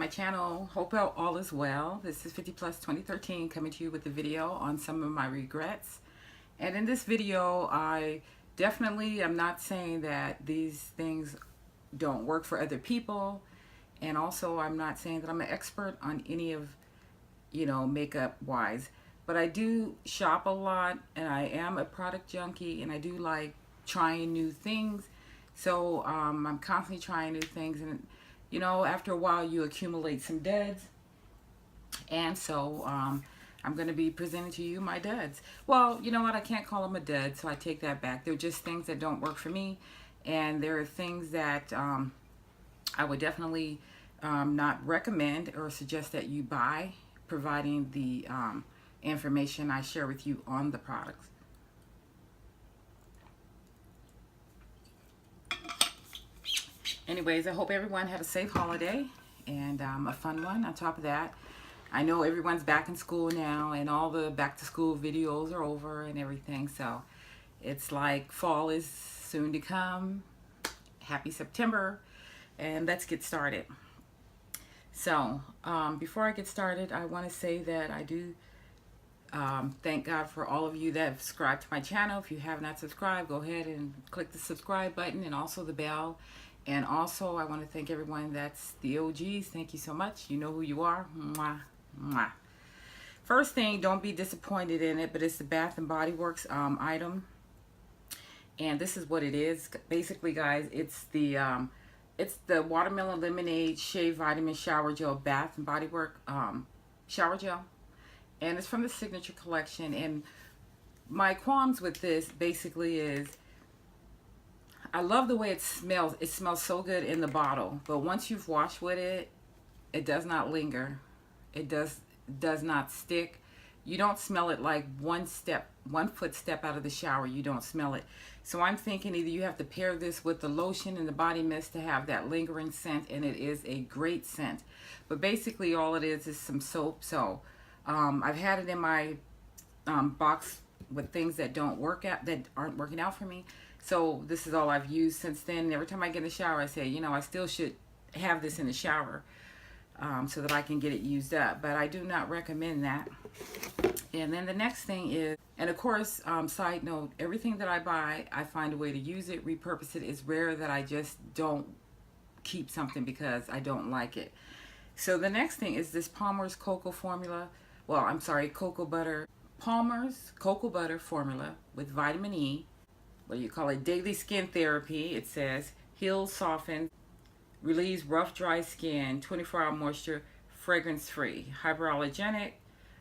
channel. Hope all is well. This is 50 Plus 2013 coming to you with a video on some of my regrets. And in this video, I definitely am not saying that these things don't work for other people. And also, I'm not saying that I'm an expert on any of, makeup wise. But I do shop a lot, and I am a product junkie, and I do like trying new things. So I'm constantly trying new things, and after a while you accumulate some duds. And so I'm going to be presenting to you my duds. Well, you know what, I can't call them a dud, so I take that back. They're just things that don't work for me, and there are things that I would definitely not recommend or suggest that you buy, providing the information I share with you on the products. Anyways, I hope everyone had a safe holiday and a fun one. On top of that, I know everyone's back in school now, and all the back to school videos are over and everything, so it's like fall is soon to come. Happy September, and let's get started. So before I get started, I want to say that I do thank God for all of you that have subscribed to my channel. If you have not subscribed, go ahead and click the subscribe button and also the bell. And also, I want to thank everyone that's the OGs. Thank you so much. You know who you are. Mwah, mwah. First thing, don't be disappointed in it, but it's the Bath and Body Works item. And this is what it is. Basically, guys, it's the Watermelon Lemonade Shea Vitamin Shower Gel Bath and Body Works Shower Gel. And it's from the Signature Collection. And my qualms with this basically is, I love the way it smells. It smells so good in the bottle, but once you've washed with it, it does not linger. It does not stick. You don't smell it like one footstep out of the shower. You don't smell it. So I'm thinking either you have to pair this with the lotion and the body mist to have that lingering scent, and it is a great scent. But basically all it is some soap. So I've had it in my box with things that aren't working out for me. So this is all I've used since then. Every time I get in the shower, I say, I still should have this in the shower so that I can get it used up. But I do not recommend that. And then the next thing is, and of course, side note, everything that I buy, I find a way to use it, repurpose it. It's rare that I just don't keep something because I don't like it. So the next thing is this Palmer's Cocoa Formula. Well, I'm sorry, Palmer's Cocoa Butter Formula with vitamin E. What do you call it? Daily skin therapy. It says heals, softens, relieves rough, dry skin, 24-hour moisture, fragrance-free, hyperallergenic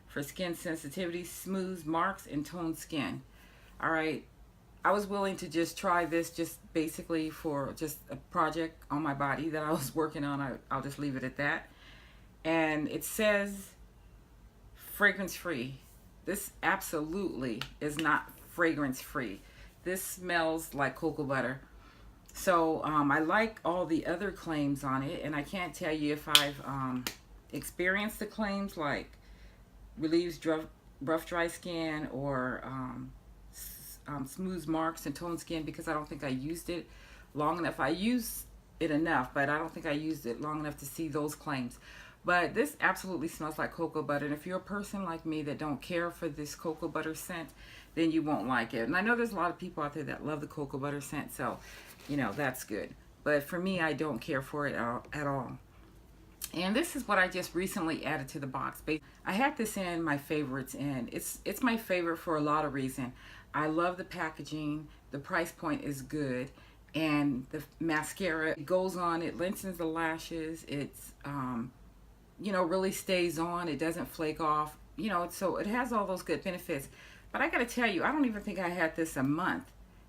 for skin sensitivity, smooths marks, and tones skin. All right, I was willing to just try this just basically for just a project on my body that I was working on. I'll just leave it at that. And it says fragrance-free. This absolutely is not fragrance-free. This smells like cocoa butter. So I like all the other claims on it, and I can't tell you if I've experienced the claims like relieves rough, dry skin or smooths marks and tone skin, because I don't think I used it long enough. I used it enough, but I don't think I used it long enough to see those claims. But this absolutely smells like cocoa butter, and if you're a person like me that don't care for this cocoa butter scent, then you won't like it. And I know there's a lot of people out there that love the cocoa butter scent, so that's good. But for me, I don't care for it at all. And this is what I just recently added to the box. I had this in my favorites, and it's my favorite for a lot of reasons. I love the packaging, the price point is good, and the mascara, it goes on, it lengthens the lashes, it's really stays on, it doesn't flake off, so it has all those good benefits. But I gotta tell you, I don't even think I had this a month,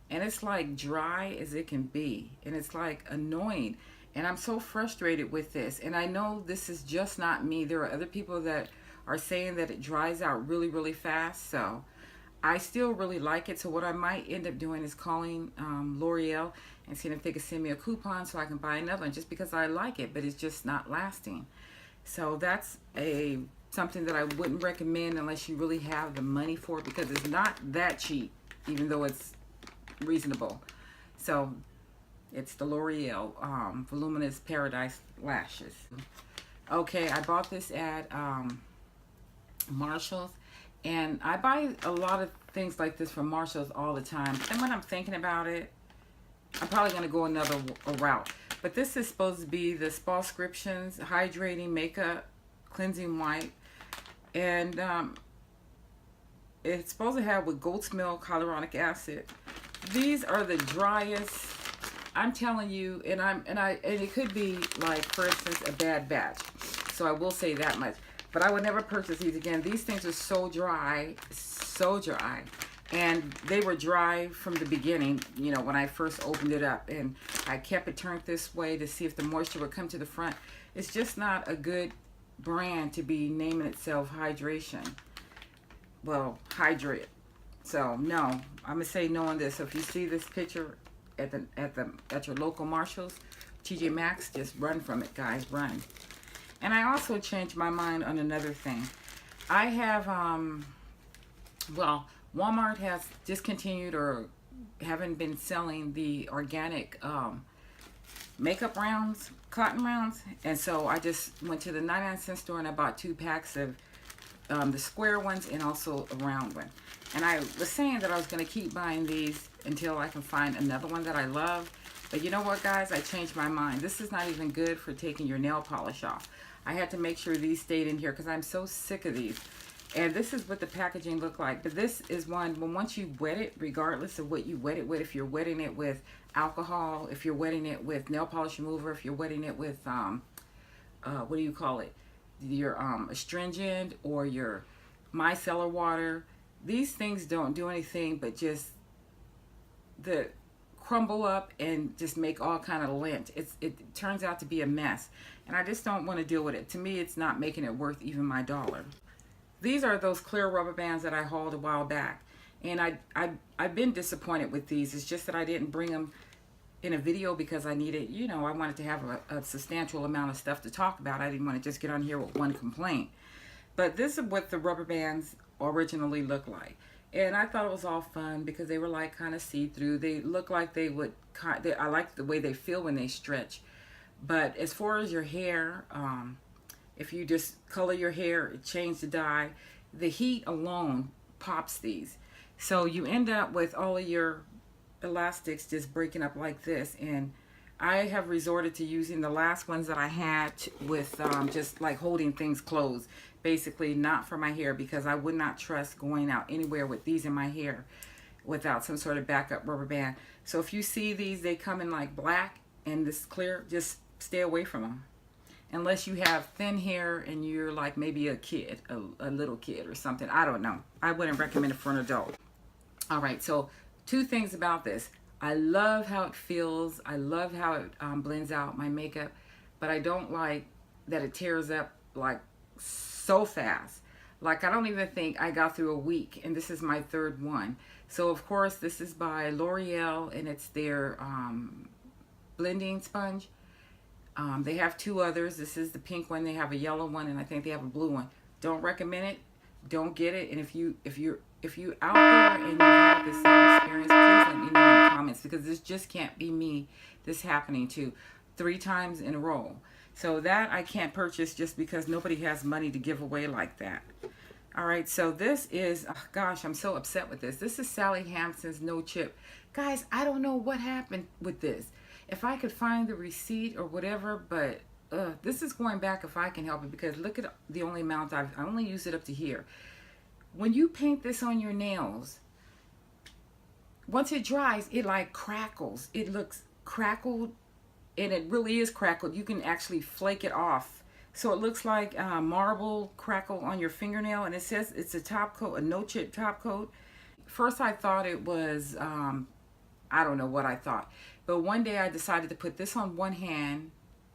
and it's like dry as it can be, and it's like annoying, and I'm so frustrated with this. And I know this is just not me. There are other people that are saying that it dries out really, really fast, so I still really like it. So what I might end up doing is calling L'Oreal and seeing if they can send me a coupon so I can buy another one, just because I like it, but it's just not lasting. So that's something that I wouldn't recommend unless you really have the money for it, because it's not that cheap, even though it's reasonable. So it's the L'Oreal Voluminous Paradise Lashes. Okay, I bought this at Marshall's, and I buy a lot of things like this from Marshall's all the time. And when I'm thinking about it, I'm probably going to go another route. But this is supposed to be the Spascriptions Hydrating Makeup Cleansing Wipe. And it's supposed to have with goat's milk, hyaluronic acid. These are the driest. I'm telling you, and it could be like, for instance, a bad batch. So I will say that much. But I would never purchase these again. These things are so dry, so dry. And they were dry from the beginning, you know, when I first opened it up. And I kept it turned this way to see if the moisture would come to the front. It's just not a good brand to be naming itself hydration. Well, hydrate. So no, I'm gonna say no on this. So if you see this picture at your local Marshalls, TJ Maxx, just run from it, guys, run. And I also changed my mind on another thing. I have well, Walmart has discontinued or haven't been selling the organic makeup rounds, cotton rounds, and so I just went to the 99-cent store and I bought 2 packs of the square ones and also a round one. And I was saying that I was going to keep buying these until I can find another one that I love. But you know what, guys? I changed my mind. This is not even good for taking your nail polish off. I had to make sure these stayed in here because I'm so sick of these. And this is what the packaging looked like. But this is one, when once you wet it, regardless of what you wet it with, if you're wetting it with alcohol, if you're wetting it with nail polish remover, if you're wetting it with, what do you call it? Your astringent or your micellar water. These things don't do anything but just crumble up and just make all kind of lint. It turns out to be a mess. And I just don't want to deal with it. To me, it's not making it worth even my dollar. These are those clear rubber bands that I hauled a while back. And I've been disappointed with these. It's just that I didn't bring them in a video because I needed, you know, I wanted to have a substantial amount of stuff to talk about. I didn't want to just get on here with one complaint. But this is what the rubber bands originally look like. And I thought it was all fun because they were like kind of see-through. They look like they would, I like the way they feel when they stretch. But as far as your hair, if you just color your hair, change the dye, the heat alone pops these. So you end up with all of your elastics just breaking up like this. And I have resorted to using the last ones that I had with just like holding things closed. Basically not for my hair because I would not trust going out anywhere with these in my hair without some sort of backup rubber band. So if you see these, they come in like black and this clear, just stay away from them. Unless you have thin hair and you're like maybe a kid, a little kid or something. I don't know. I wouldn't recommend it for an adult. All right, so 2 things about this. I love how it feels. I love how it blends out my makeup. But I don't like that it tears up like so fast. Like I don't even think I got through a week. And this is my 3rd one. So of course this is by L'Oreal and it's their blending sponge. They have 2 others. This is the pink one. They have a yellow one, and I think they have a blue one. Don't recommend it. Don't get it. And if you're out there and you have the same experience, please let me know in the comments because this just can't be me. This happening to 3 times in a row. So that I can't purchase just because nobody has money to give away like that. All right. So this is, oh gosh, I'm so upset with this. This is Sally Hansen's No Chip. Guys, I don't know what happened with this. If I could find the receipt or whatever, but this is going back if I can help it because look at the only amount I only used it up to here. When you paint this on your nails, once it dries, it like crackles. It looks crackled and it really is crackled. You can actually flake it off. So it looks like marble crackle on your fingernail and it says it's a top coat, a no chip top coat. First I thought it was, I don't know what I thought. But one day I decided to put this on one hand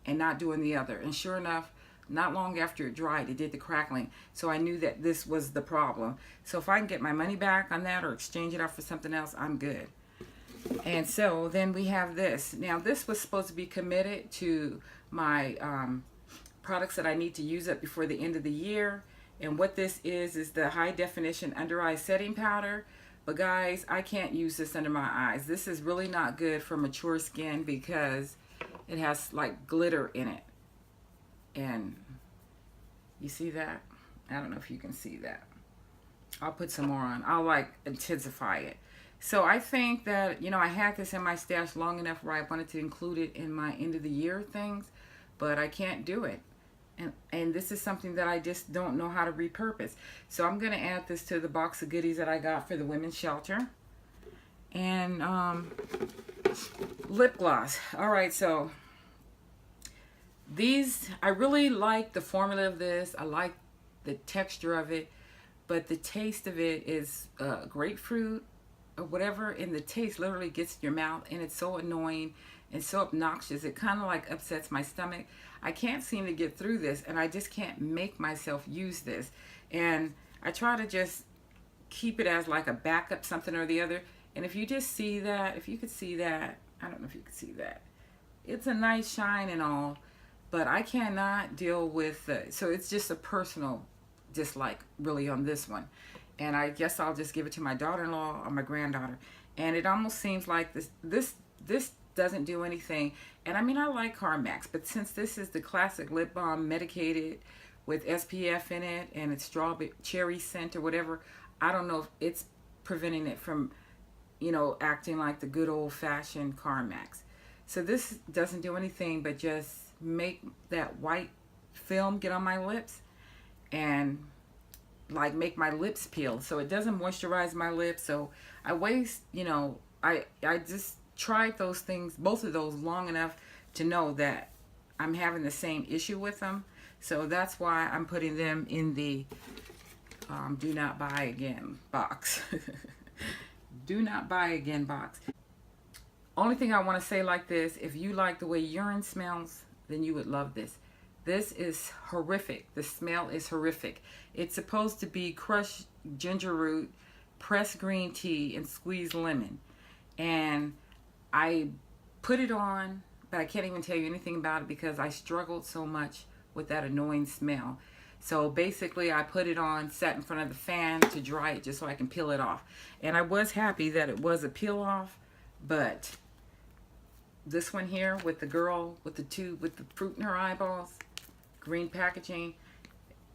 and not doing the other. And sure enough, not long after it dried, it did the crackling. So I knew that this was the problem. So if I can get my money back on that or exchange it out for something else, I'm good. And so then we have this. Now this was supposed to be committed to my products that I need to use up before the end of the year. And what this is the high definition under eye setting powder. But guys, I can't use this under my eyes. This is really not good for mature skin because it has like glitter in it. And You see that? I don't know if you can see that. I'll put some more on. I'll like intensify it. So I think that, you know, I had this in my stash long enough where I wanted to include it in my end of the year things, but I can't do it. And this is something that I just don't know how to repurpose. So I'm going to add this to the box of goodies that I got for the women's shelter. And lip gloss. All right, so these, I really like the formula of this. I like the texture of it, but the taste of it is grapefruit or whatever, and the taste literally gets in your mouth, and it's so annoying and so obnoxious. It kind of like upsets my stomach. I can't seem to get through this, and I just can't make myself use this. And I try to just keep it as like a backup, something or the other. And if you just see that, if you could see that, I don't know if you could see that. It's a nice shine and all, but I cannot deal with so it's just a personal dislike really on this one. And I guess I'll just give it to my daughter-in-law or my granddaughter. And it almost seems like this doesn't do anything. And I mean, I like CarMax, but since this is the classic lip balm medicated with SPF in it and it's strawberry cherry scent or whatever, I don't know if it's preventing it from, you know, acting like the good old-fashioned CarMax. So this doesn't do anything but just make that white film get on my lips and like make my lips peel. So it doesn't moisturize my lips. So I waste, you know, I just tried those things, both of those, long enough to know that I'm having the same issue with them. So that's why I'm putting them in the do not buy again box. Do not buy again box. Only thing I want to say like this, if you like the way urine smells, then you would love this. This is horrific. The smell is horrific. It's supposed to be crushed ginger root, pressed green tea, and squeezed lemon. And I put it on, but I can't even tell you anything about it because I struggled so much with that annoying smell. So basically I put it on, sat in front of the fan to dry it just so I can peel it off. And I was happy that it was a peel off, but this one here with the girl with the fruit in her eyeballs, green packaging,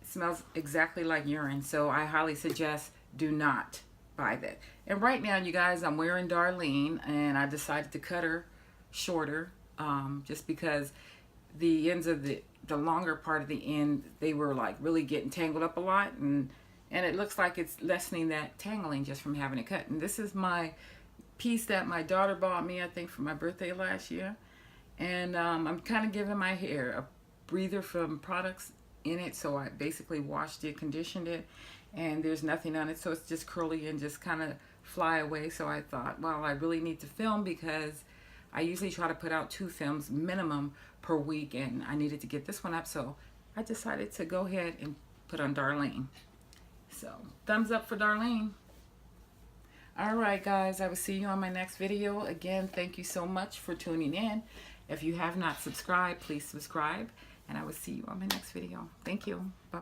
smells exactly like urine. So I highly suggest do not buy that. And right now, you guys, I'm wearing Darlene, and I decided to cut her shorter just because the ends of the longer part of the end, they were like really getting tangled up a lot, and it looks like it's lessening that tangling just from having it cut. And this is my piece that my daughter bought me, I think, for my birthday last year. And I'm kind of giving my hair a breather from products in it. So I basically washed it, conditioned it, and there's nothing on it. So it's just curly and just kind of fly away. So I thought, well, I really need to film because I usually try to put out 2 films minimum per week, and I needed to get this one up. So I decided to go ahead and put on Darlene. So thumbs up for Darlene. All right, guys, I will see you on my next video. Again, thank you so much for tuning in. If you have not subscribed, please subscribe, and I will see you on my next video. Thank you. Bye.